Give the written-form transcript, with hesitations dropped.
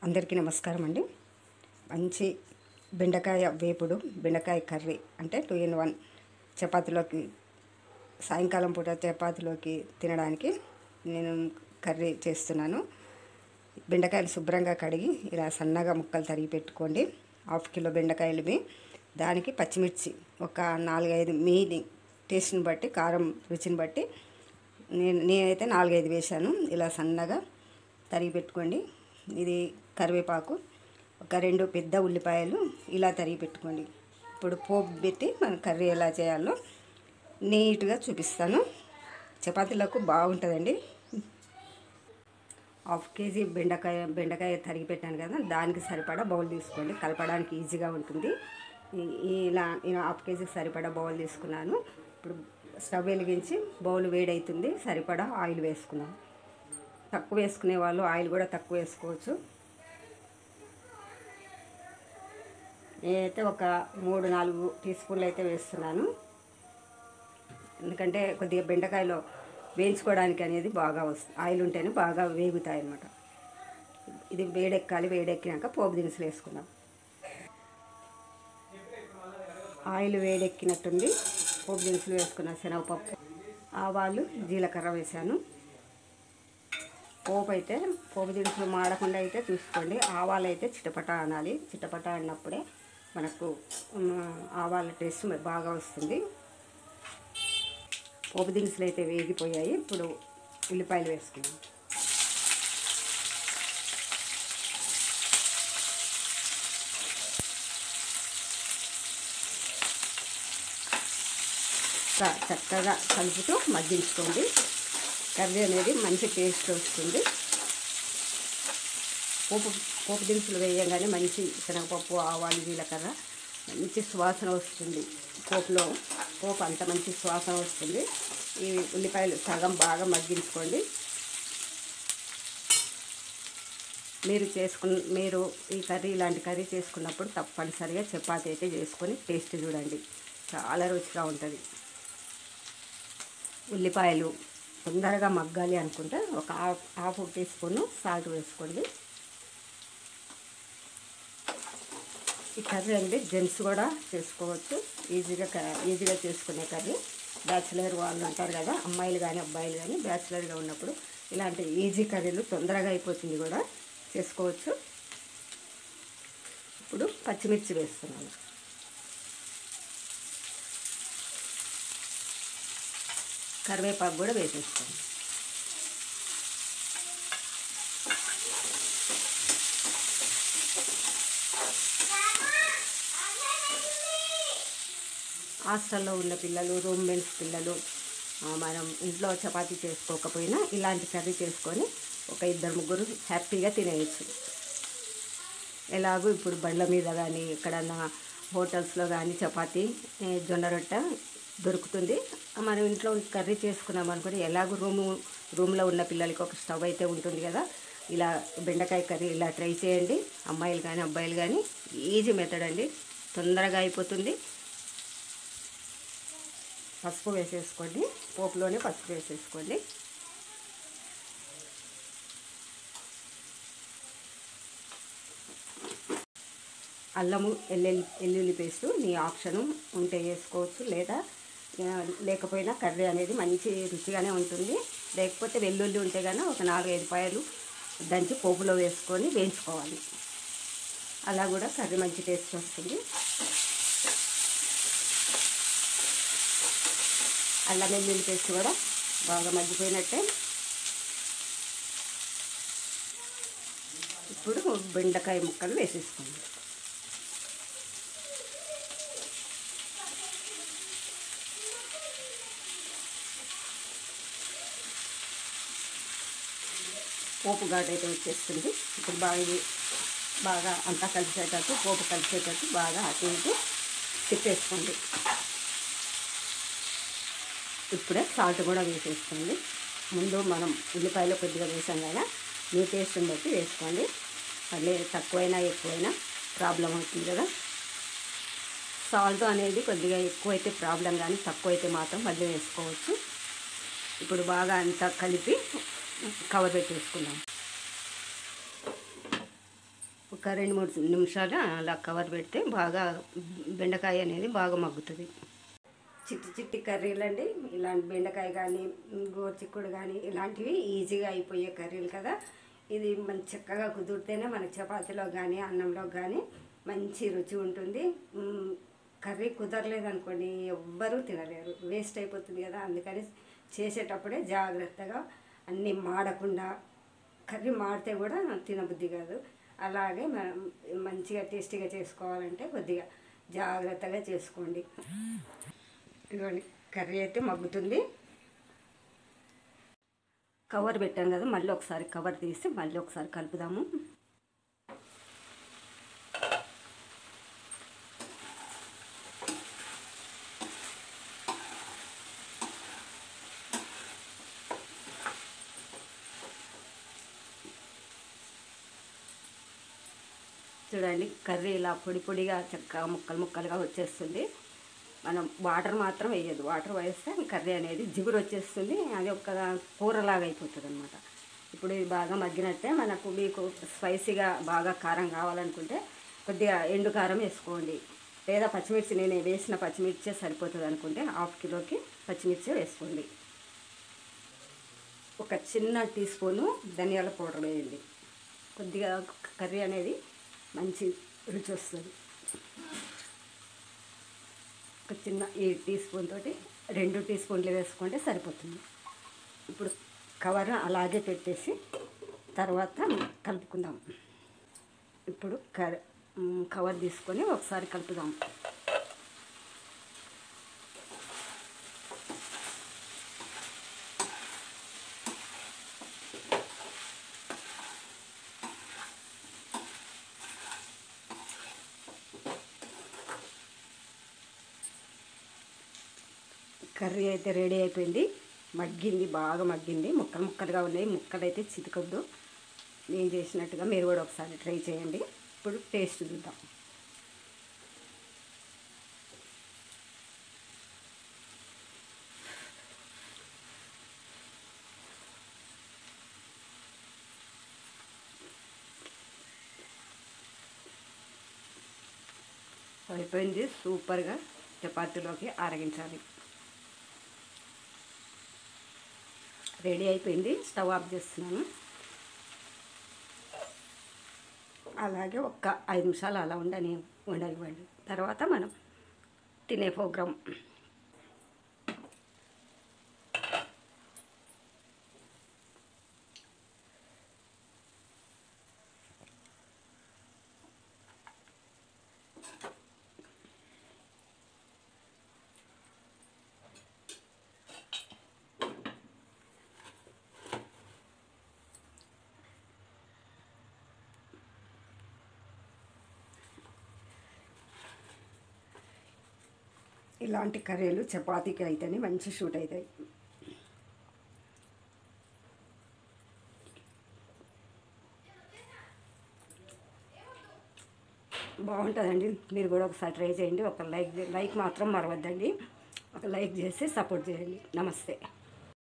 అందరికీ నమస్కారం అండి. మంచి బెండకాయ వేపుడు, బెండకాయ కర్రీ అంటే 2 in 1 చపాతీలోకి, సాయంకాలం పూట చపాతీలోకి తినడానికి నేను కర్రీ చేస్తున్నాను. బెండకాయలు శుభ్రంగా కడిగి ఇలా సన్నగా ముక్కలు తరిగి పెట్టుకోండి. 1/2 కిలో బెండకాయలు, దానికి పచ్చిమిర్చి ఒక 4-5 మీ టేస్ట్ని బట్టి, కారం రుచిని బట్టి నేనైతే 4-5 వేశాను. ఇలా సన్నగా తరిగి పెట్టుకోండి. ఇది కరివేపాకు, ఒక 2 పెద్ద ఉల్లిపాయలు ఇలా తరిగి పెట్టుకోండి. ఇప్పుడు పోపు పెట్టి మన కర్రీ ఎలా చేయాలో నీట్గా చూపిస్తాను. చపాతీలకు బాగుంటుందండి. 1/2 kg బెండకాయ తరిగి పెట్టాను కదా, దానికి సరిపడా బౌల్ తీసుకోండి. కలపడానికి ఈజీగా ఉంటుంది. ఇలా నేను 1/2 kg సరిపడా బౌల్ తీసుకున్నాను. ఇప్పుడు స్టవ్ వెలిగించి బౌల్ వేడవుతుంది. సరిపడా ఆయిల్ వేసుకున్నాను. తక్కువ వేసుకునే వాళ్ళు ఆయిల్ కూడా తక్కువ వేసుకోవచ్చు. నేనైతే ఒక 3-4 టీ స్పూన్లు అయితే వేస్తున్నాను. ఎందుకంటే కొద్దిగా బెండకాయలో వేయించుకోవడానికి అనేది బాగా వస్తుంది. ఆయిల్ ఉంటేనే బాగా వేగుతాయి అన్నమాట. ఇది వేడెక్కాలి. వేడెక్కినాక పోపు దినుసులు వేసుకుందాం. ఆయిల్ వేడెక్కినట్టుంది. పోపు దినుసులు వేసుకున్న శనగపప్పు, ఆవాలు, జీలకర్ర వేసాను. పోపు దినుసులు మాడకుండా అయితే చూసుకోండి. ఆవాలు అయితే చిటపట అనాలి. చిటపట అన్నప్పుడే మనకు ఆవాల టేస్ట్ బాగా వస్తుంది. పోపు దినుసులు అయితే వేగిపోయాయి. ఇప్పుడు ఉల్లిపాయలు వేసుకున్నాం. చక్కగా కలుపుతూ మగ్గించుకోండి. కర్రీ అనేది మంచి టేస్ట్ వస్తుంది. పోపు దినుసులు వేయగానే మంచి శనగపప్పు, ఆవాలు, జీలకర్ర మంచి సువాసన వస్తుంది. పోపు అంత మంచి సువాసన వస్తుంది. ఈ ఉల్లిపాయలు సగం బాగా మగ్గించుకోండి. మీరు ఈ కర్రీ, ఇలాంటి కర్రీ చేసుకున్నప్పుడు తప్పనిసరిగా చపాతీ అయితే చేసుకొని టేస్ట్ చూడండి. చాలా రుచిగా ఉంటుంది. ఉల్లిపాయలు తొందరగా మగ్గాలి అనుకుంటే ఒక హాఫ్ టీ స్పూన్ సాల్ట్ వేసుకోండి. ఈ కర్రీ అంటే జెంట్స్ కూడా చేసుకోవచ్చు. ఈజీగా చేసుకునే కర్రీ. బ్యాచిలర్ వాళ్ళు ఉంటారు కదా, అమ్మాయిలు కానీ అబ్బాయిలు కానీ బ్యాచిలర్గా ఉన్నప్పుడు ఇలాంటి ఈజీ కర్రీలు తొందరగా అయిపోతుంది కూడా చేసుకోవచ్చు. ఇప్పుడు పచ్చిమిర్చి వేస్తున్నాను. కరివేపాకు కూడా వేసేస్తాను. హాస్టల్లో ఉన్న పిల్లలు, రూమ్మేట్స్ పిల్లలు, మనం ఇంట్లో చపాతీ చేసుకోకపోయినా ఇలాంటి కర్రీ చేసుకొని ఒక 2-3 హ్యాపీగా తినేయచ్చు. ఎలాగో ఇప్పుడు బండ్ల మీద కానీ ఎక్కడన్నా హోటల్స్లో కానీ చపాతీ, జొన్న రొట్టె దొరుకుతుంది. మనం ఇంట్లో కర్రీ చేసుకున్నాం అనుకోండి, ఎలాగో రూమ్లో ఉన్న పిల్లలకి ఒక స్టవ్ అయితే ఉంటుంది కదా. ఇలా బెండకాయ కర్రీ ఇలా ట్రై చేయండి. అమ్మాయిలు కానీ అబ్బాయిలు కానీ ఈజీ మెథడ్ అండి. తొందరగా అయిపోతుంది. పసుపు వేసేసుకోండి. పోపులోనే పసుపు వేసేసుకోండి. అల్లము, వెల్లుల్లి పేస్టు మీ ఆప్షను ఉంటే వేసుకోవచ్చు, లేకపోయినా కర్రీ అనేది మంచి రుచిగానే ఉంటుంది. లేకపోతే వెల్లుల్లి ఉంటే కన్నా ఒక 4-5 పాయలు దంచి పోపులో వేసుకొని వేయించుకోవాలి. అలా కూడా కర్రీ మంచి టేస్ట్ వస్తుంది. అల్లం వెల్లుల్లి పేస్ట్ కూడా బాగా మగ్గిపోయినట్టే. ఇప్పుడు బెండకాయ ముక్కలు వేసేసుకోండి. పోపు ఘాటు అయితే వచ్చేస్తుంది. ఇప్పుడు బాగా అంతా కలిసేటట్టు, పోపు కలిసేటట్టు బాగా అటు ఇటు తిప్పేసుకోండి. ఇప్పుడే సాల్ట్ కూడా వేసేసుకోండి. ముందు మనం ఉల్లిపాయలు కొద్దిగా వేసాం కదా, మీ టేస్ట్ని బట్టి వేసుకోండి. మళ్ళీ తక్కువైనా ఎక్కువైనా ప్రాబ్లం అవుతుంది కదా. సాల్ట్ అనేది కొద్దిగా ఎక్కువైతే ప్రాబ్లం, కానీ తక్కువైతే మాత్రం మళ్ళీ వేసుకోవచ్చు. ఇప్పుడు బాగా అంతా కలిపి కవర్ పెట్టేసుకుందాం. ఒక 2-3 నిమిషాలు అలా కవర్ పెడితే బాగా బెండకాయ అనేది బాగా మగ్గుతుంది. చిట్టి చిట్టి కర్రీలు అండి. ఇలాంటి బెండకాయ కానీ గోరుచిక్కుడు కానీ ఇలాంటివి ఈజీగా అయిపోయే కర్రీలు కదా. ఇది మంచి చక్కగా కుదిరితేనే మన చపాతీలో కానీ అన్నంలో కానీ మంచి రుచి ఉంటుంది. కర్రీ కుదరలేదనుకోండి ఎవ్వరూ తినలేరు, వేస్ట్ అయిపోతుంది కదా. అందుకని చేసేటప్పుడే జాగ్రత్తగా అన్నీ మాడకుండా, కర్రీ మాడితే కూడా తినబుద్ధి కాదు. అలాగే మనం మంచిగా టేస్టీగా చేసుకోవాలంటే కొద్దిగా జాగ్రత్తగా చేసుకోండి. ఇదిగోండి కర్రీ అయితే మగ్గుతుంది. కవర్ పెట్టాం కదా, మళ్ళీ ఒకసారి కవర్ తీసి మళ్ళీ ఒకసారి కలుపుదాము. చూడండి కర్రీ ఇలా పొడి పొడిగా చక్కగా ముక్కలు ముక్కలుగా వచ్చేస్తుంది. మనం వాటర్ మాత్రం వేయదు, వాటర్ వేస్తే కర్రీ అనేది జిగురు వచ్చేస్తుంది, అది ఒక కూరలాగా అయిపోతుంది అనమాట. ఇప్పుడు ఇది బాగా మగ్గినట్టే. మీకు స్పైసీగా బాగా కారం కావాలనుకుంటే కొద్దిగా ఎండు కారం వేసుకోండి, లేదా పచ్చిమిర్చి నేను వేసిన పచ్చిమిర్చే సరిపోతుంది అనుకుంటే 1/2 కిలోకి పచ్చిమిర్చి వేసుకోండి. ఒక చిన్న టీ స్పూను ధనియాల పౌడర్ వేయండి. కొద్దిగా కర్రీ అనేది మంచి రుచి వస్తుంది. ఒక చిన్న ఈ టీ స్పూన్ తోటి 2 టీ స్పూన్లు వేసుకుంటే సరిపోతుంది. ఇప్పుడు కవర్ అలాగే పెట్టేసి తర్వాత కలుపుకుందాం. ఇప్పుడు కవర్ తీసుకొని ఒకసారి కలుపుదాం. కర్రీ అయితే రెడీ అయిపోయింది. మగ్గింది, బాగా మగ్గింది, ముక్కలు ముక్కలుగా ఉన్నాయి. ముక్కలు అయితే చితకొద్దు. నేను చేసినట్టుగా మీరు కూడా ఒకసారి ట్రై చేయండి. ఇప్పుడు టేస్ట్ చూద్దాం. అయిపోయింది, సూపర్గా. చపాతీలోకి ఆరగించాలి. రెడీ అయిపోయింది. స్టవ్ ఆఫ్ చేస్తున్నాను. అలాగే ఒక 5 నిమిషాలు అలా ఉండనివ్వండి. తర్వాత మనం తినే ప్రోగ్రాం. ఇలాంటి కర్రీలు చపాతీకి అయితేనే మంచి షూట్ అవుతాయి. బాగుంటుందండి. మీరు కూడా ఒకసారి ట్రై చేయండి. ఒక లైక్ మాత్రం మరవద్దండి. ఒక లైక్ చేసి సపోర్ట్ చేయండి. నమస్తే.